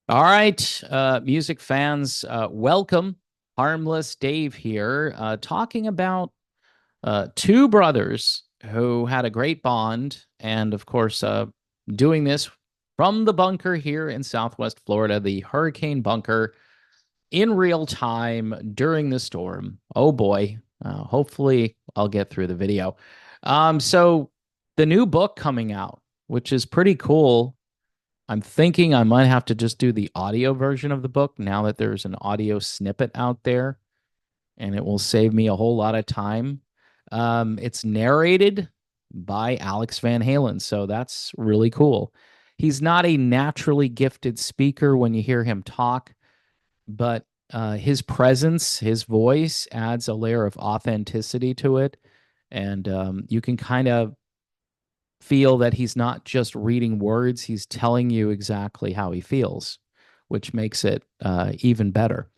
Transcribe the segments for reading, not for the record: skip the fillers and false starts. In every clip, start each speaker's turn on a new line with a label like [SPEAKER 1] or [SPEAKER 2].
[SPEAKER 1] All right, music fans, welcome. Harmless Dave here, talking about two brothers who had a great bond, and of course, doing this from the bunker here in Southwest Florida, the hurricane bunker, in real time during the storm. Oh boy, hopefully, I'll get through the video. So, the new book coming out, which is pretty cool. I'm thinking I might have to just do the audio version of the book now that there's an audio snippet out there, and it will save me a whole lot of time. It's narrated by Alex Van Halen, so that's really cool. He's not a naturally gifted speaker when you hear him talk, but his presence, his voice adds a layer of authenticity to it. And you can kind of feel that he's not just reading words, he's telling you exactly how he feels, which makes it even better.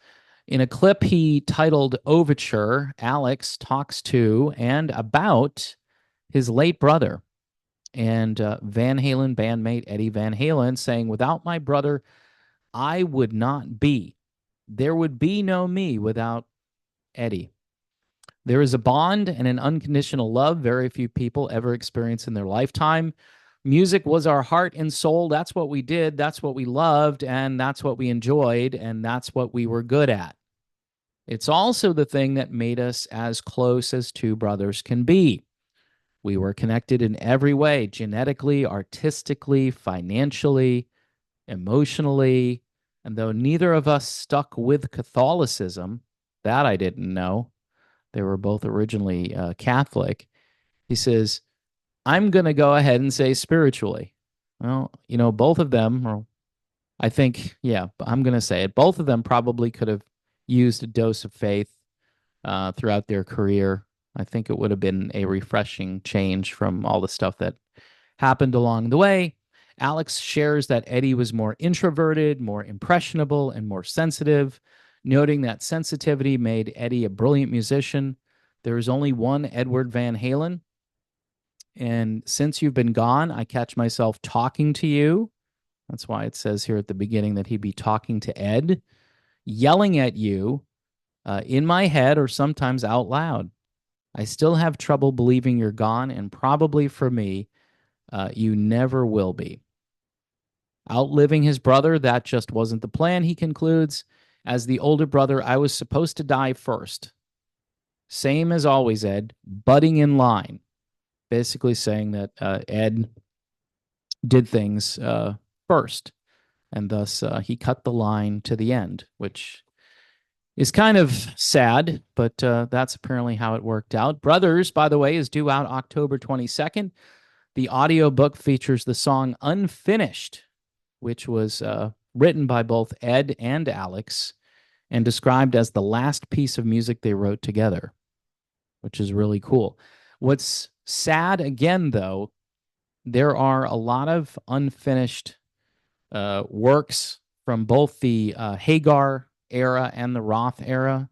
[SPEAKER 1] In a clip he titled Overture, Alex talks to and about his late brother and Van Halen bandmate Eddie Van Halen, saying, "Without my brother, I would not be. There would be no me without Eddie. There is a bond and an unconditional love very few people ever experience in their lifetime. Music was our heart and soul. That's what we did. That's what we loved. And that's what we enjoyed. And that's what we were good at. It's also the thing that made us as close as two brothers can be. We were connected in every way, genetically, artistically, financially, emotionally. And though neither of us stuck with Catholicism, that I didn't know, they were both originally Catholic. He says, I'm going to go ahead and say spiritually. Well, both of them, or I think, yeah, I'm going to say it. Both of them probably could have used a dose of faith throughout their career. I think it would have been a refreshing change from all the stuff that happened along the way. Alex shares that Eddie was more introverted, more impressionable, and more sensitive, noting that sensitivity made Eddie a brilliant musician. There is only one Edward Van Halen. And since you've been gone, I catch myself talking to you. That's why it says here at the beginning that he'd be talking to Ed, yelling at you in my head or sometimes out loud. I still have trouble believing you're gone, and probably for me, you never will be. Outliving his brother, that just wasn't the plan, he concludes. As the older brother, I was supposed to die first. Same as always, Ed, butting in line. Basically saying that Ed did things first, and thus he cut the line to the end, which is kind of sad, but that's apparently how it worked out. Brothers, by the way, is due out October 22nd. The audiobook features the song Unfinished, which was written by both Ed and Alex and described as the last piece of music they wrote together, which is really cool. What's sad again, though, there are a lot of unfinished works from both the Hagar era and the Roth era.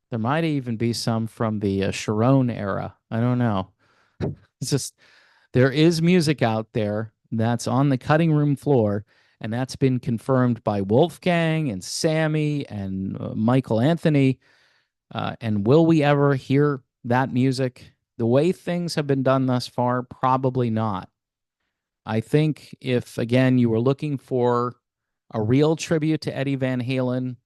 [SPEAKER 1] There might even be some from the Sharon era. I don't know. It's just there is music out there that's on the cutting room floor, and that's been confirmed by Wolfgang and Sammy and Michael Anthony. And will we ever hear that music? The way things have been done thus far, probably not. I think if, again, you were looking for a real tribute to Eddie Van Halen,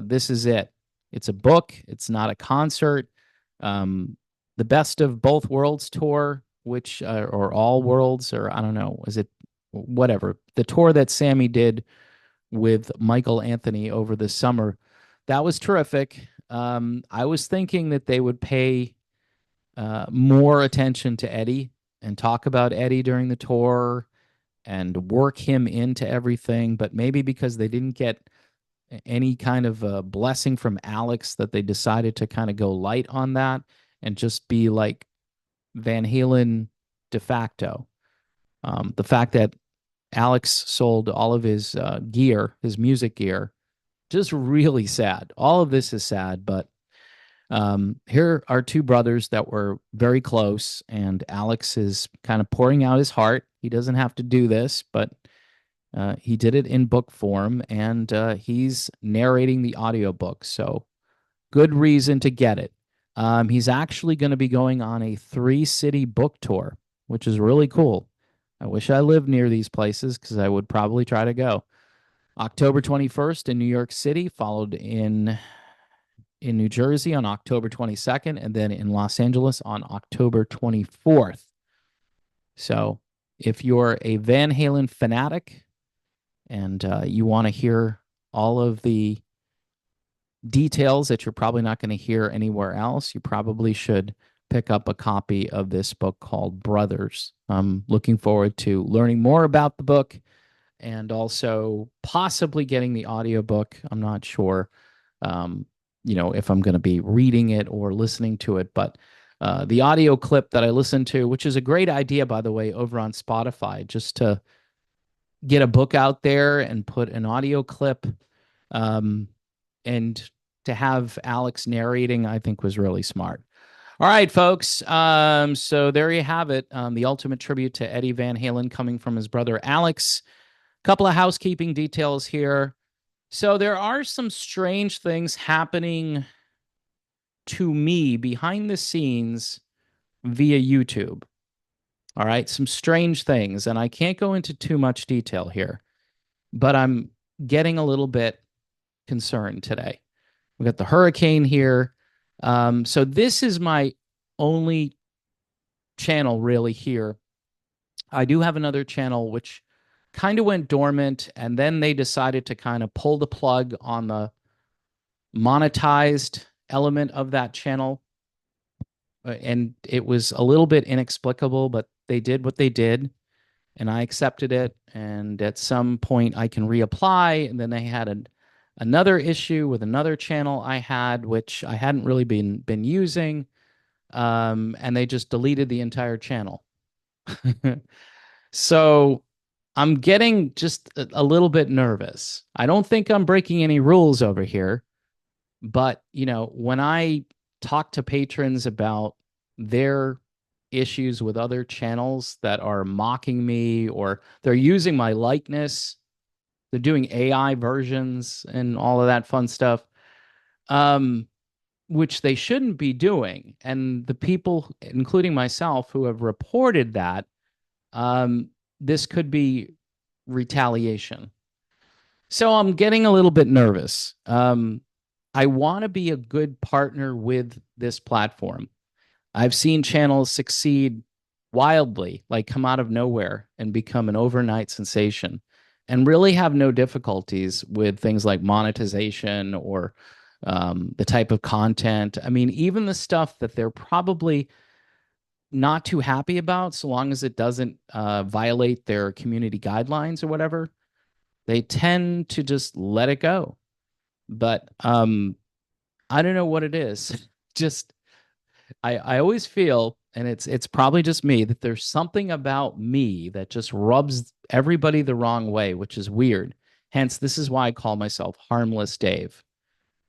[SPEAKER 1] this is it. It's a book, it's not a concert. The Best of Both Worlds tour, which, or All Worlds, or I don't know, is it whatever? The tour that Sammy did with Michael Anthony over the summer, that was terrific. I was thinking that they would pay more attention to Eddie and talk about Eddie during the tour and work him into everything. But maybe because they didn't get any kind of blessing from Alex, that they decided to kind of go light on that and just be like Van Halen de facto. The fact that Alex sold all of his gear, his music gear, just really sad. All of this is sad, but here are two brothers that were very close, and Alex is kind of pouring out his heart. He doesn't have to do this, but He did it in book form, and he's narrating the audiobook. So good reason to get it. He's actually going to be going on a three-city book tour, which is really cool. I wish I lived near these places because I would probably try to go. October 21st in New York City, followed in New Jersey on October 22nd, and then in Los Angeles on October 24th. So if you're a Van Halen fanatic and you want to hear all of the details that you're probably not going to hear anywhere else, you probably should pick up a copy of this book called Brothers. I'm looking forward to learning more about the book and also possibly getting the audiobook. I'm not sure, um, if I'm going to be reading it or listening to it, but the audio clip that I listened to, which is a great idea, by the way, over on Spotify, just to get a book out there and put an audio clip, um, and to have Alex narrating, I think was really smart. All right, folks. So there you have it. The ultimate tribute to Eddie Van Halen coming from his brother Alex. Couple of housekeeping details here. So there are some strange things happening to me behind the scenes via YouTube. All right, some strange things, and I can't go into too much detail here, but I'm getting a little bit concerned today. We got the hurricane here. So this is my only channel really here. I do have another channel which kind of went dormant, and then they decided to kind of pull the plug on the monetized element of that channel. And it was a little bit inexplicable, but they did what they did, and I accepted it. And at some point, I can reapply. And then they had another issue with another channel I had, which I hadn't really been using, and they just deleted the entire channel. So I'm getting just a little bit nervous. I don't think I'm breaking any rules over here, but when I talk to patrons about their issues with other channels that are mocking me or they're using my likeness, they're doing AI versions and all of that fun stuff, which they shouldn't be doing. And the people, including myself, who have reported that, this could be retaliation. So I'm getting a little bit nervous. I want to be a good partner with this platform. I've seen channels succeed wildly, like come out of nowhere and become an overnight sensation, and really have no difficulties with things like monetization or the type of content. I mean, even the stuff that they're probably not too happy about, so long as it doesn't violate their community guidelines or whatever, they tend to just let it go. But I don't know what it is. Just I always feel, and it's probably just me, that there's something about me that just rubs everybody the wrong way, which is weird. Hence, this is why I call myself Harmless Dave,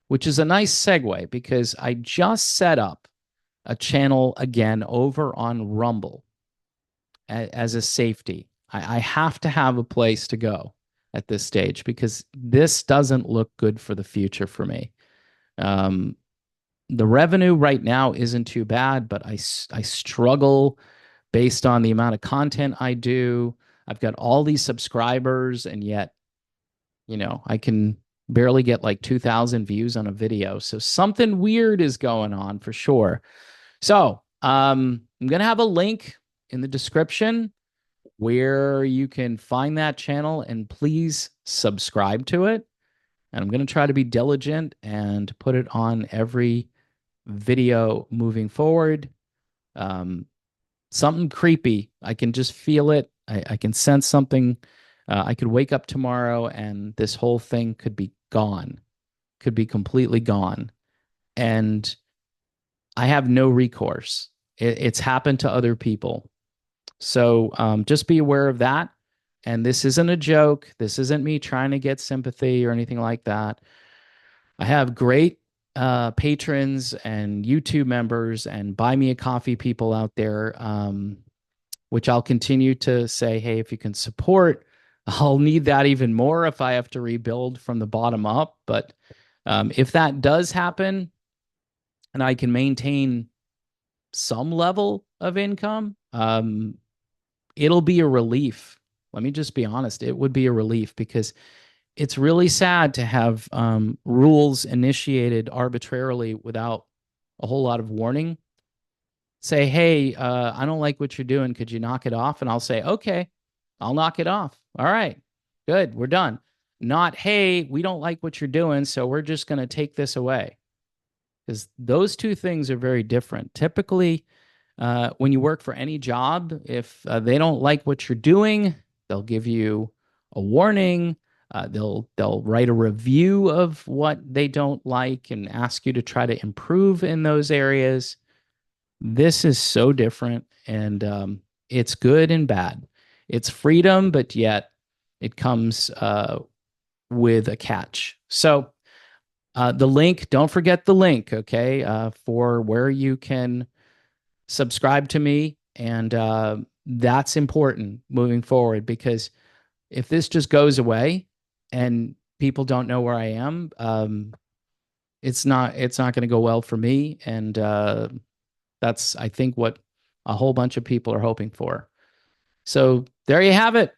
[SPEAKER 1] which is a nice segue because I just set up a channel again over on Rumble as a safety. I have to have a place to go at this stage because this doesn't look good for the future for me. Um, the revenue right now isn't too bad, but I struggle based on the amount of content I do. I've got all these subscribers, and yet, I can barely get like 2,000 views on a video. So something weird is going on for sure. So I'm going to have a link in the description where you can find that channel, and please subscribe to it. And I'm going to try to be diligent and put it on every video moving forward. Something creepy. I can just feel it. I can sense something. I could wake up tomorrow and this whole thing could be gone, could be completely gone. And I have no recourse. It's happened to other people. So just be aware of that. And this isn't a joke. This isn't me trying to get sympathy or anything like that. I have great patrons and YouTube members and buy me a coffee people out there, which I'll continue to say, hey, if you can support I'll need that even more if I have to rebuild from the bottom up. But if that does happen and I can maintain some level of income, it'll be a relief. Let me just be honest. It would be a relief because it's really sad to have rules initiated arbitrarily without a whole lot of warning. Say, hey, I don't like what you're doing. Could you knock it off? And I'll say, okay, I'll knock it off. All right, good, we're done. Not, hey, we don't like what you're doing, so we're just going to take this away. Because those two things are very different. Typically, when you work for any job, if they don't like what you're doing, they'll give you a warning. They'll write a review of what they don't like and ask you to try to improve in those areas. This is so different, and it's good and bad. It's freedom, but yet it comes with a catch. So the link, don't forget the link, okay, for where you can subscribe to me. And that's important moving forward because if this just goes away and people don't know where I am, it's not going to go well for me. And that's, I think, what a whole bunch of people are hoping for. So there you have it.